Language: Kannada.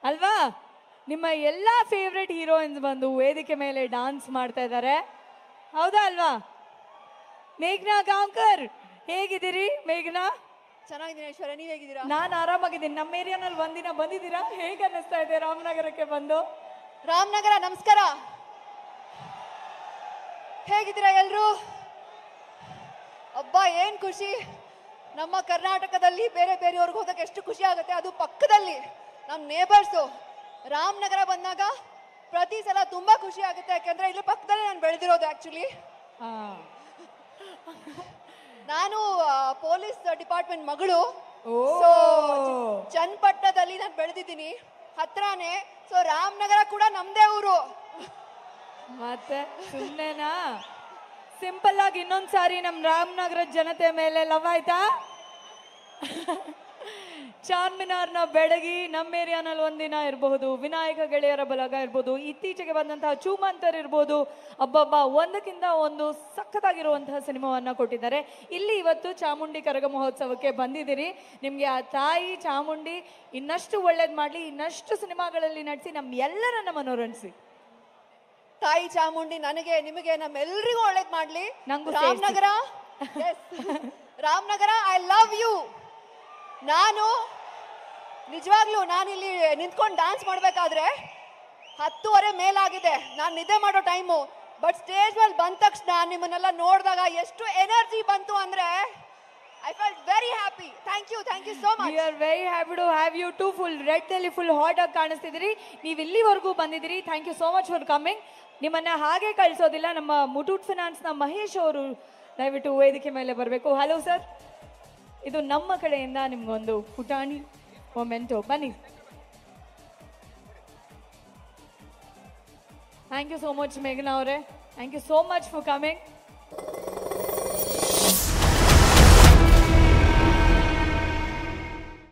ಅಲ್ವಾ? ನಿಮ್ಮ ಎಲ್ಲ ಫೇವ್ರೆಟ್ ಹೀರೋಯಿನ್ಸ್ ಬಂದು ವೇದಿಕೆ ಮೇಲೆ ಡಾನ್ಸ್ ಮಾಡ್ತಾ ಇದ್ದಾರೆ, ಹೌದಾ ಅಲ್ವಾ? ಮೇಘ್ನಾ ಗಾಂವ್ಕರ್ ಹೇಗಿದ್ದೀರಿ? ಮೇಘ್ನಾ ಚೆನ್ನಾಗಿದ್ದೀನಿ ಐಶ್ವರ್ಯ, ನೀವ್ ಹೇಗಿದ್ದೀರಾ? ನಾನು ಆರಾಮಾಗಿದ್ದೀನಿ. ನಮ್ಮ ಏರಿಯಾನಲ್ಲಿ ಒಂದಿನ ಬಂದಿದ್ದೀರಾ? ಹೇಗೆ ಅನ್ನಿಸ್ತಾ ಇದೆ ರಾಮನಗರಕ್ಕೆ ಬಂದು? ರಾಮನಗರ ನಮಸ್ಕಾರ, ಹೇಗಿದ್ದೀರಾ ಎಲ್ರು? ಅಬ್ಬಾ ಏನ್ ಖುಷಿ, ನಮ್ಮ ಕರ್ನಾಟಕದಲ್ಲಿ ಬೇರೆ ಬೇರೆಯವ್ರಿಗೆ ಹೋದಾಗ ಎಷ್ಟು ಖುಷಿ ಆಗುತ್ತೆ, ಅದು ಪಕ್ಕದಲ್ಲಿ ನಮ್ಮ ನೇಬರ್ಸು. ರಾಮನಗರ ಬಂದಾಗ ಪ್ರತಿ ಸಲ ತುಂಬಾ ಖುಷಿ ಆಗುತ್ತೆ, ಯಾಕಂದ್ರೆ ಇಲ್ಲಿ ಪಕ್ಕದಲ್ಲಿ ನಾನು ಬೆಳೆದಿರೋದು. ಆಕ್ಚುಲಿ ನಾನು ಪೊಲೀಸ್ ಡಿಪಾರ್ಟ್ಮೆಂಟ್ ಮಗಳು. ಚನ್ನಪಟ್ಟಣದಲ್ಲಿ ನಾನು ಬೆಳೆದಿದ್ದೀನಿ, ಹತ್ರನೇ. ಸೊ ರಾಮನಗರ ಕೂಡ ನಮ್ದೇ ಊರು. ಮತ್ತೆ ಸುಮ್ಮನೆನಾ? ಸಿಂಪಲ್ ಆಗಿ ಇನ್ನೊಂದ್ಸಾರಿ ನಮ್ ರಾಮನಗರ ಜನತೆ ಮೇಲೆ ಲವ್ ಆಯ್ತಾ? ಚಾರ್ಮಿನಾರ್ನ ಬೆಳಗಿ ನಮ್ಮ ಏರಿಯಾನಲ್ಲಿ ಒಂದಿನ ಇರಬಹುದು, ವಿನಾಯಕ ಗೆಳೆಯರ ಬಲಗ ಇರ್ಬೋದು, ಇತ್ತೀಚೆಗೆ ಬಂದಂತಹ ಚೂಮಂತರ್ ಇರ್ಬೋದು. ಅಬ್ಬಬ್ಬ, ಒಂದಕ್ಕಿಂತ ಒಂದು ಸಖತ್ತಾಗಿರುವಂತಹ ಸಿನಿಮಾವನ್ನ ಕೊಟ್ಟಿದ್ದಾರೆ. ಇಲ್ಲಿ ಇವತ್ತು ಚಾಮುಂಡಿ ಕರಗ ಮಹೋತ್ಸವಕ್ಕೆ ಬಂದಿದ್ದೀರಿ. ನಿಮ್ಗೆ ಆ ತಾಯಿ ಚಾಮುಂಡಿ ಇನ್ನಷ್ಟು ಒಳ್ಳೇದ್ ಮಾಡ್ಲಿ, ಇನ್ನಷ್ಟು ಸಿನಿಮಾಗಳಲ್ಲಿ ನಟಿಸಿ ನಮ್ ಎಲ್ಲರನ್ನ ಮನೋರಂಜಿಸಿ. ತಾಯಿ ಚಾಮುಂಡಿ ನನಗೆ, ನಿಮಗೆ, ನಮ್ಮೆಲ್ಲರಿಗೂ ಒಳ್ಳೇದ್ ಮಾಡ್ಲಿ. ನಂಗೂ Ramanagara, Ramanagara I love you. ನಾನು ನಿಜವಾಗ್ಲೂ ನಾನಿಲ್ಲಿ ನಿಂತ್ಕೊಂಡು ಡಾನ್ಸ್ ಮಾಡ್ಬೇಕಾದ್ರೆ 10:30 ಮೇಲಾಗಿದೆ, ನಾನು ನಿದ್ದೆ ಮಾಡೋ ಟೈಮು. ಬಟ್ ಸ್ಟೇಜ್ ಮೇಲೆ ಬಂದ ತಕ್ಷಣ ನಿಮ್ಮನ್ನೆಲ್ಲ ನೋಡಿದಾಗ ಎಷ್ಟು ಎನರ್ಜಿ ಬಂತು ಅಂದ್ರೆ I felt very happy. Thank you so much. We are very happy to have you too. Full red ಅಲ್ಲಿ ಫುಲ್ ಹಾಟ್ ಆಗಿ ಕಾಣಿಸ್ತಿದ್ದೀರಿ. ನೀವು ಇಲ್ಲಿವರೆಗೂ ಬಂದಿದ್ದೀರಿ, thank you so much for coming. ನಿಮ್ಮನ್ನ ಹಾಗೆ ಕಳಿಸೋದಿಲ್ಲ. ನಮ್ಮ ಮುಟೂಟ್ ಫಿನಾನ್ಸ್ ನ ಮಹೇಶ್ ಅವರು ದಯವಿಟ್ಟು ವೇದಿಕೆ ಮೇಲೆ ಬರಬೇಕು. ಹಲೋ ಸರ್, ಇದು ನಮ್ಮ ಕಡೆಯಿಂದ ನಿಮ್ಗೊಂದು ಪುಟಾಣಿ ಮೊಮೆಂಟೋ, ಬನ್ನಿ. ಥ್ಯಾಂಕ್ ಯು ಸೋ ಮಚ್ ಮೇಘನಾ ಅವರೇ, thank you so much for coming.